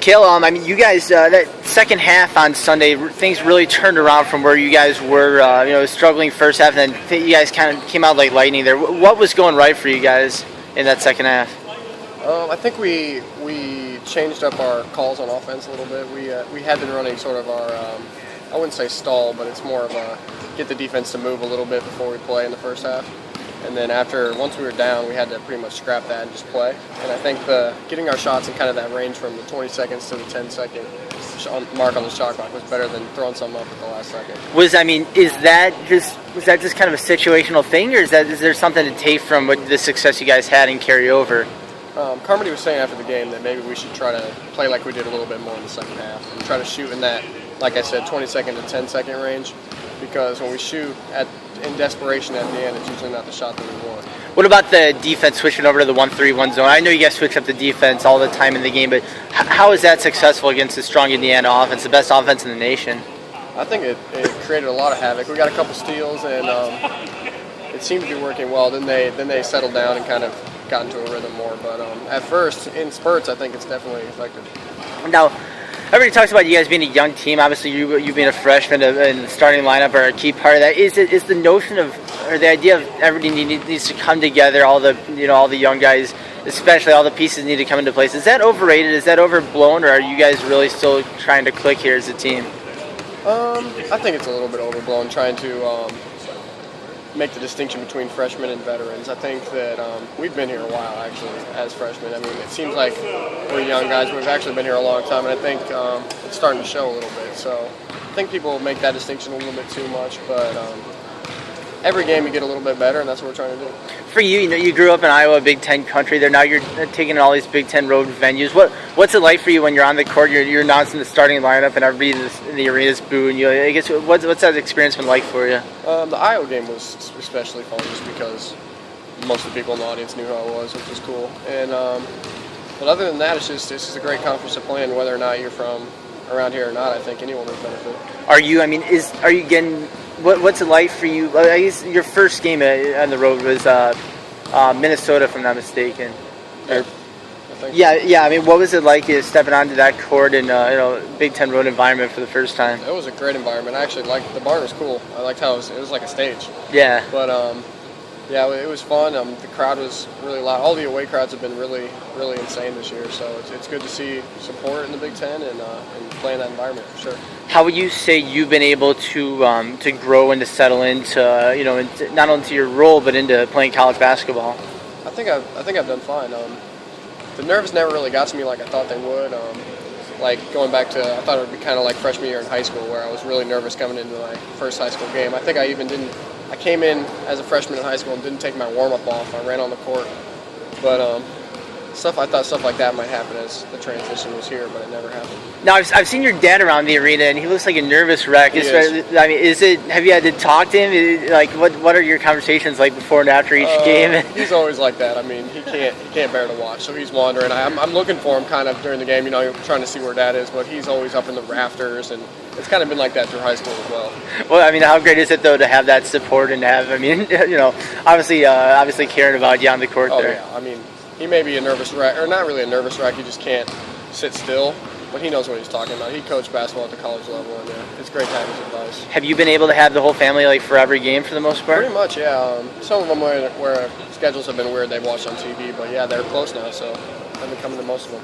Kale, I mean, you guys, that second half on Sunday, things really turned around from where you guys were, struggling first half, and then you guys kind of came out like lightning there. What was going right for you guys in that second half? I think we changed up our calls on offense a little bit. We had been running sort of our, I wouldn't say stall, but it's more of a get the defense to move a little bit before we play in the first half. And then once we were down, we had to pretty much scrap that and just play. And I think getting our shots in kind of that range from the 20 seconds to the 10-second mark on the shot clock was better than throwing something up at the last second. Was that just kind of a situational thing, or is there something to take from the success you guys had and carry over? Carmody was saying after the game that maybe we should try to play like we did a little bit more in the second half and try to shoot in that, like I said, 20-second to 10-second range. Because when we shoot in desperation at the end, it's usually not the shot that we want. What about the defense switching over to the 1-3-1 zone? I know you guys switch up the defense all the time in the game, but how is that successful against the strong Indiana offense, the best offense in the nation? I think it created a lot of havoc. We got a couple steals, and it seemed to be working well. Then they settled down and kind of got into a rhythm more. But at first, in spurts, I think it's definitely effective. Now, everybody talks about you guys being a young team. Obviously, you being a freshman and the starting lineup are a key part of that. Is the notion of, or the idea of everybody needs to come together, all the young guys, especially all the pieces need to come into place. Is that overrated? Is that overblown? Or are you guys really still trying to click here as a team? I think it's a little bit overblown trying to make the distinction between freshmen and veterans. I think that we've been here a while, actually, as freshmen. I mean, it seems like we're young guys, but we've actually been here a long time, and I think it's starting to show a little bit. So I think people make that distinction a little bit too much, but every game you get a little bit better, and that's what we're trying to do. For you, you grew up in Iowa, Big Ten country. There now you're taking all these Big Ten road venues. What's it like for you when you're on the court? You're announcing the starting lineup, and everybody in the arena's booing you. I guess what's that experience been like for you? The Iowa game was especially fun, just because most of the people in the audience knew who I was, which was cool. And but other than that, it's just a great conference to play in, whether or not you're from around here or not. I think anyone would benefit. Are you getting? What's it like for you? I guess your first game on the road was Minnesota, if I'm not mistaken. Yeah. I mean, what was it like stepping onto that court in Big Ten road environment for the first time? It was a great environment. I actually liked the barn was cool. I liked how it was like a stage. Yeah. But it was fun. The crowd was really loud. All the away crowds have been really, really insane this year. So it's good to see support in the Big Ten and play in that environment for sure. How would you say you've been able to grow and to settle into not only to your role but into playing college basketball? I think I've done fine. The nerves never really got to me like I thought they would. Like going back to, I thought it would be kind of like freshman year in high school where I was really nervous coming into my first high school game. I think I came in as a freshman in high school and didn't take my warm-up off. I ran on the court. But I thought stuff like that might happen as the transition was here, but it never happened. Now, I've seen your dad around the arena, and he looks like a nervous wreck. He is. I mean, have you had to talk to him? Like, what are your conversations like before and after each game? He's always like that. I mean, he can't bear to watch, so he's wandering. I'm looking for him kind of during the game, trying to see where Dad is, but he's always up in the rafters, and it's kind of been like that through high school as well. Well, I mean, how great is it though to have that support and have? I mean, obviously caring about you on the court there. Yeah. I mean, he may be a nervous wreck, or not really a nervous wreck. He just can't sit still. But he knows what he's talking about. He coached basketball at the college level, and it's great to have his advice. Have you been able to have the whole family for every game for the most part? Pretty much, yeah. Some of them where schedules have been weird, they've watched on TV, but yeah, they're close now, so I've been coming to most of them.